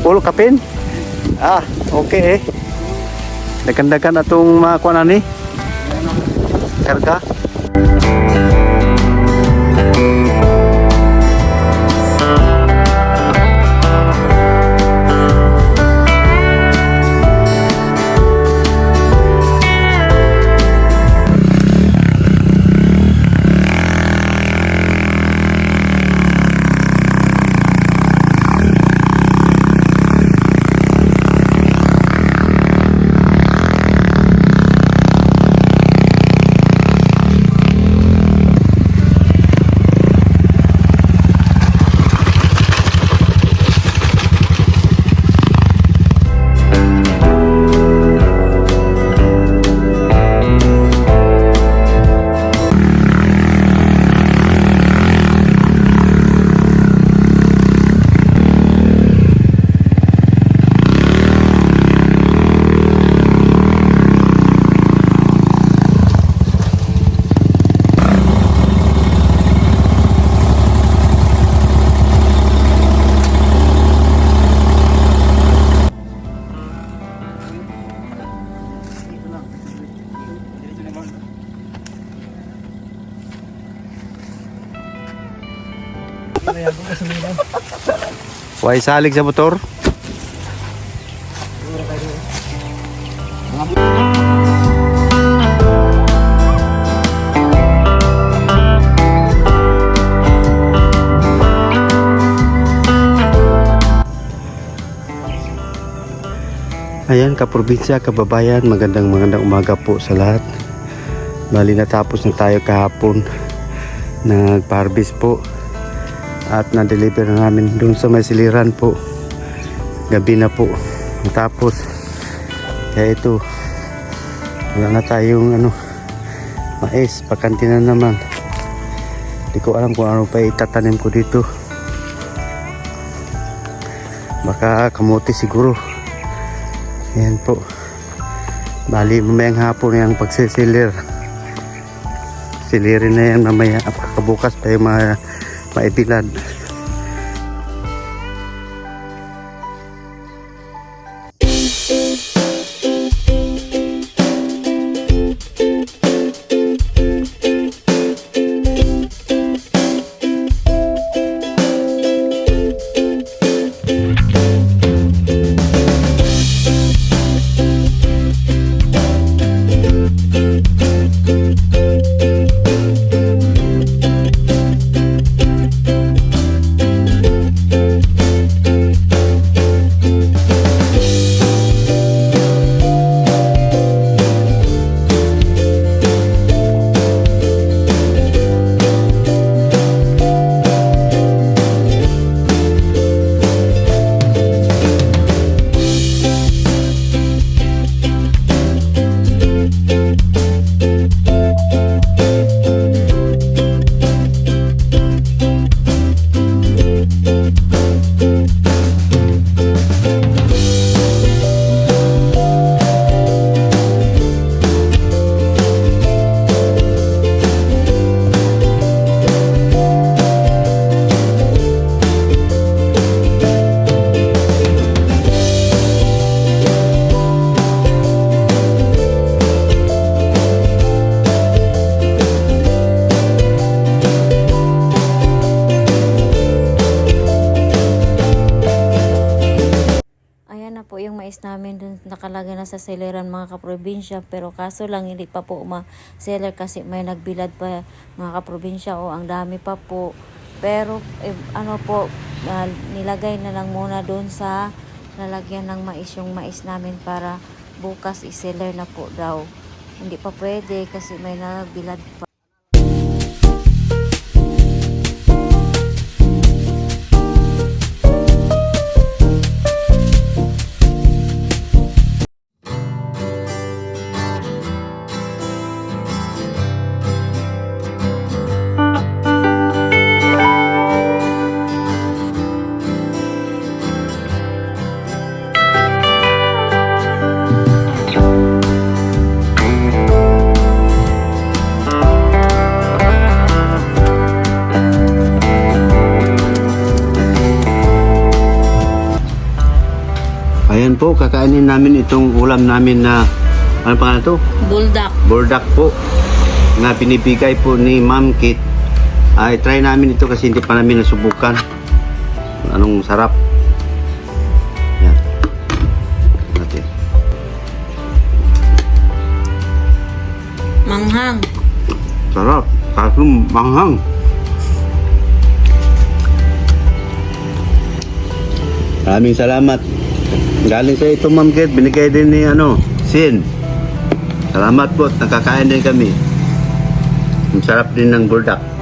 Full kapin? Ah, okay eh. Dagan-dagan atong mga kuan ani. Karga. Why salig sa motor? Ayan, kaprobinsya, kababayan, magandang umaga po sa lahat. Bali natapos na tayo kahapon, nagpa-harvest po at na-deliver na namin doon sa may siliran po. Gabi na po natapos, kaya ito wala na tayong mais, pakanti na naman. Di ko alam kung ano pa itatanim ko dito, baka kamote siguro. Ayan po, bali mamayang hapon yung pagsisilir, silirin na yan mamaya, kabukas pa yung maibilad. Po yung mais namin dun nakalagay na sa seleran mga kaprobinsya, pero kaso lang hindi pa po ma-seller kasi may nagbilad pa mga kaprobinsya, o ang dami pa po, pero nilagay na lang muna dun sa lalagyan ng mais yung mais namin para bukas i-seller na po daw. Hindi pa pwede kasi may nagbilad pa. Ayan po, kakainin namin itong ulam namin na, ano pangalan to? Buldak. Burdak po. Na binibigay po ni Ma'am Kit. Ay, try namin ito kasi hindi pa namin nasubukan. Anong sarap. Yan. Natin. Manghang. Sarap. Kaso manghang. Maraming salamat. Galing sa ito, Ma'am Kit. Binigay din ni Sin. Salamat po. Nakakain din kami. Ang sarap din ng burdak.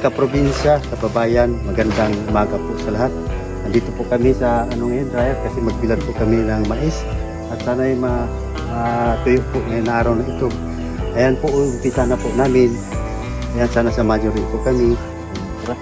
kaprobinsya, kababayan, magandang umaga po sa lahat. Nandito po kami sa ngayon, Raya, kasi magbilad po kami ng mais. At sana ay matuyo po ngayon na araw na ito. Ayan po, umpisa na po namin. Ayan, sana sa majority po kami. Tara.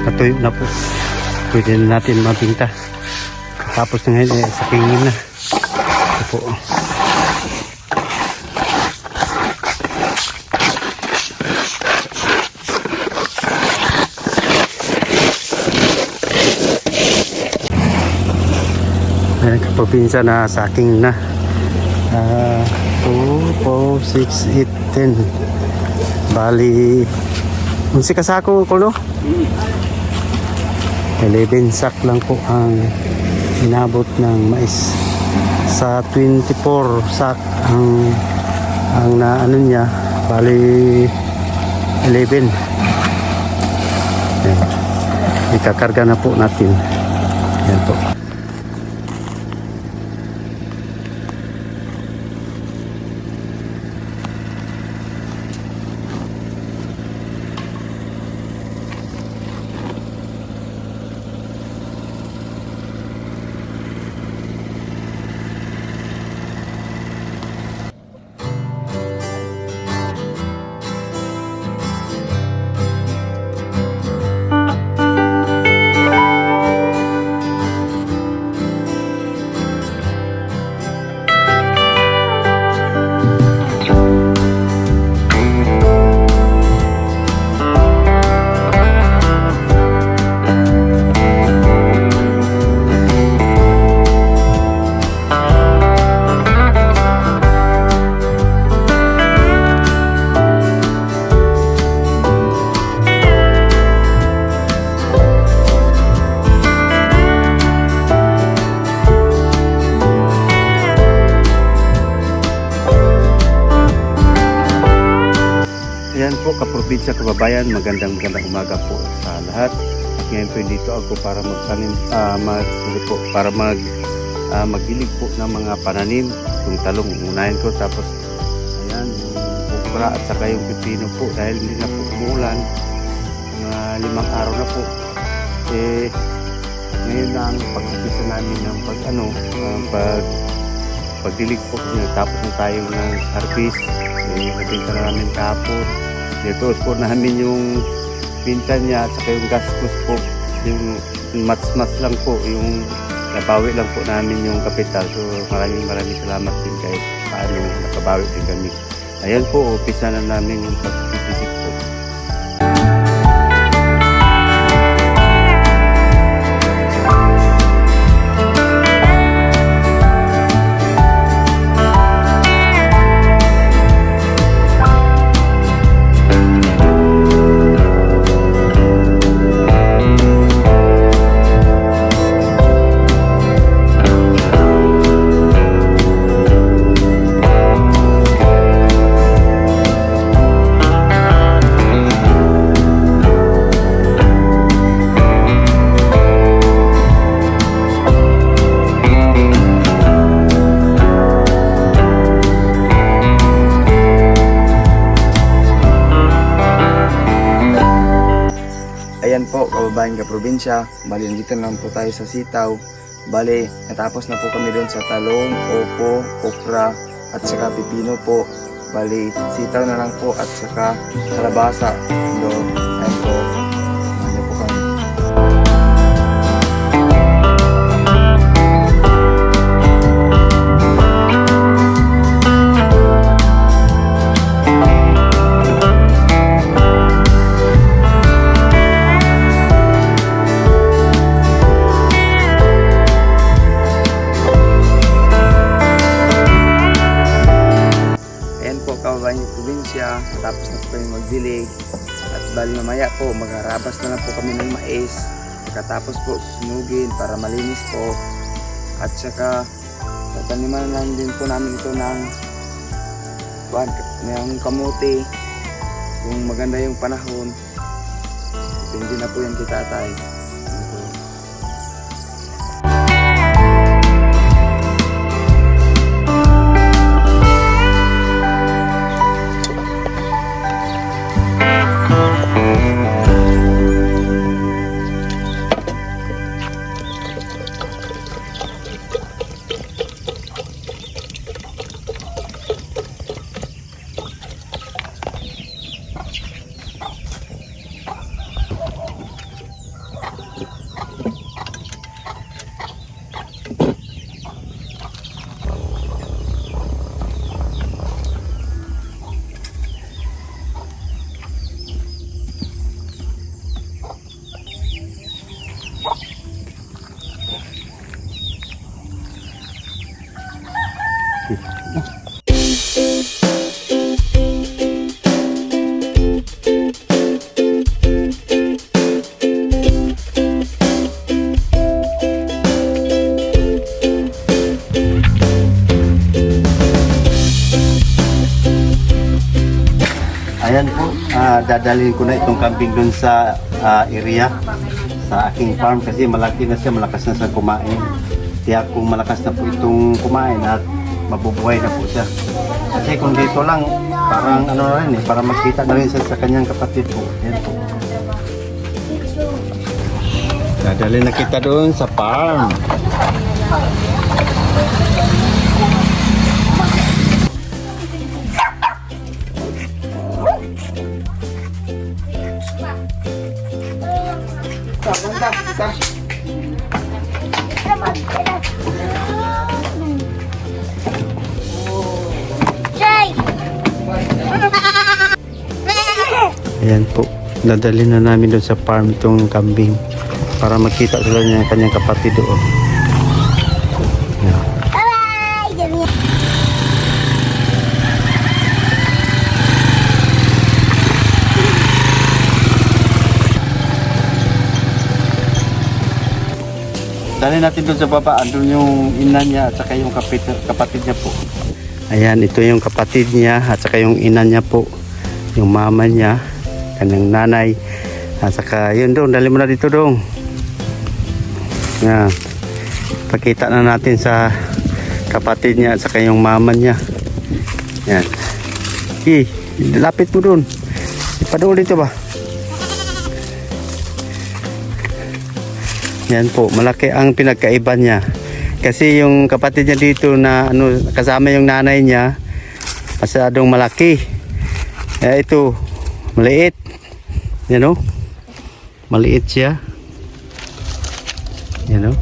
Natuyo na po. Pwede na natin mabinta. Tapos na ngayon, sa pingin na. Ito po. Ayan, kaprobinsya na saking na. 2, 4, 6, 8, 10. Bali, 11 kasako ko, no? 11 sack lang po ang inabot ng mais. Sa 24 sack ang na ano niya, bali 11. Ayan. Ikakarga na po natin. Ayan po. Ayan po, kaprobinsya, kababayan, magandang umaga po sa lahat. At ngayon po dito ako para magdilig po ng mga pananim. Itong talong unahin ko, tapos ayan, yung okra at saka yung pipino po dahil hindi na po umulan. Mga 5 araw na po. Ngayon na ang pag-upisa namin ng pagdilig po. Tapos na tayo ng harvest. Nabinta na namin kahapon. Dito po namin yung pinta niya at saka yung gastos po. Yung mas lang po. Yung nabawi lang po namin yung kapital. So maraming salamat din kahit paano nakabawi din kami. Ayan po, upisa na namin yung pag-visit po. kababayan ka probinsya. Bali, nandito na lang po tayo sa sitaw. Bali, natapos na po kami doon sa talong, opo, okra, at saka pipino po. Bali, sitaw na lang po at saka kalabasa. Doon, ayun po. Ano po kami. Ayan po kababayan yung probinsya, tapos na po kami magdilig at bali mamaya po magharabas na lang po kami ng mais, pagkatapos po sunugin para malinis po at saka tataniman na lang din po namin ito ng kamote kung maganda yung panahon, depende na po yan kay tatay. Ayan po. Ayan po, dadalhin ko na itong kambing dun sa area sa aking farm kasi malaki na siya, malakas na siya kumain. Kaya kung malakas na po itong kumain at mabubuhay na po siya. Kasi kung dito lang, parang ano na rin para makita na rin siya sa kanyang kapatid po. Ayan po. Dadalhin na kita dun sa farm. Ayan po, dadalhin na namin doon sa farm itong kambing para makita sila niya ang kanyang kapatid doon. Ayan. Dalhin natin doon sa baba, andun yung ina niya at saka yung kapatid niya po. Ayan, ito yung kapatid niya at saka yung ina niya po. Yung mama niya, kanyang nanay. At saka yun doon, dali mo na dito doon. Ayan. Pakita na natin sa kapatid niya at saka yung mama niya. Ayan. Lapit mo doon. Ipadoon dito ba? Yan po, malaki ang pinagkaiba niya. Kasi yung kapatid niya dito na kasama yung nanay niya, masyadong malaki. Ito, maliit. Yan o. Maliit siya. Yan o.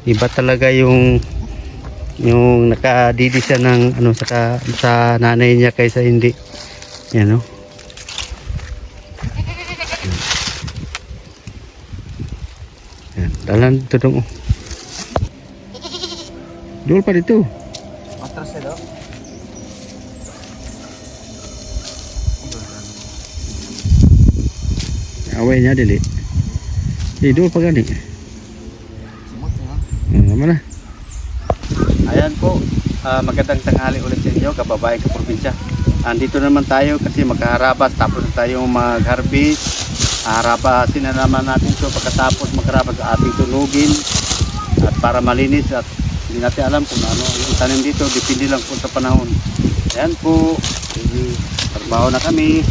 Iba talaga yung nakadidi siya ng sa nanay niya kaysa hindi. Yan o. Dalan ito dong. Dul pa dito. Matras daw. Away niya dili. Dul pa gani. Mana? Ayan po. Magandang tanghali ulit sa inyo, kababayan ka probinsya. Andito naman tayo kasi maghaharabas tapos na tayo mag-harvest. Harabasin na naman natin ito pagkatapos magharabas sa ating tunugin at para malinis at hindi natin alam kung ano yung tanim dito, depende lang po sa panahon. Ayan po, trabaho na kami.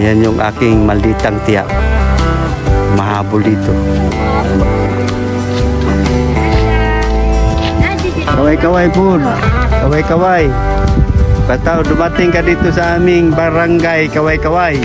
Ayan yung aking malditang tiyak. Mahabol dito. Kaway-kaway po. Kaway-kaway. Basta dumating ka dito sa aming barangay. Kaway-kaway.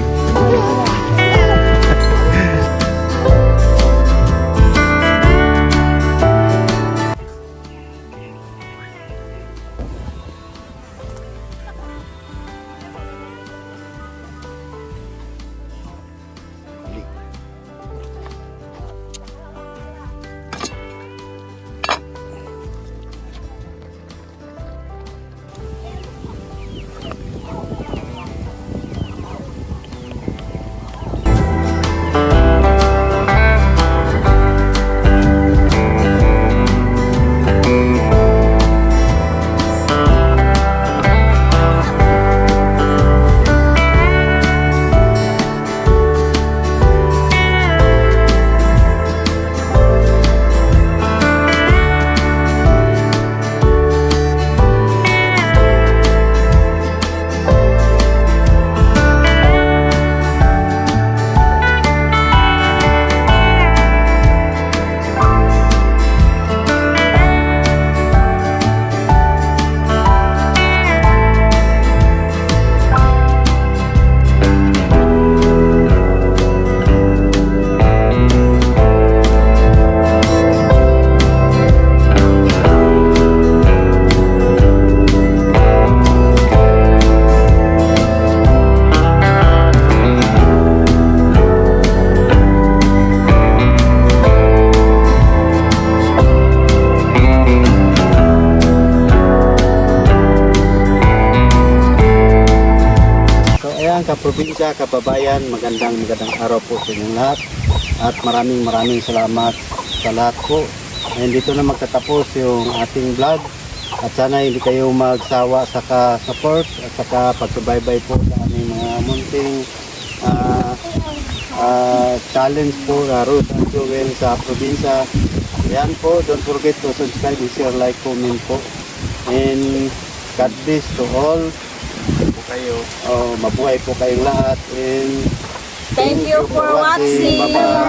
Kaprobinsya, kababayan, magandang araw po sa inyong lahat at maraming salamat sa lahat po. And dito na magtatapos yung ating vlog at sana hindi kayo magsawa sa support at saka pagsubaybay po sa aming mga munting challenge po, Ruth and Joel sa probinsya. Yan po, don't forget to subscribe, share, like, comment po, and God bless to all po kayo. Mabuhay po kayong lahat, and Thank you for watching. Bye-bye.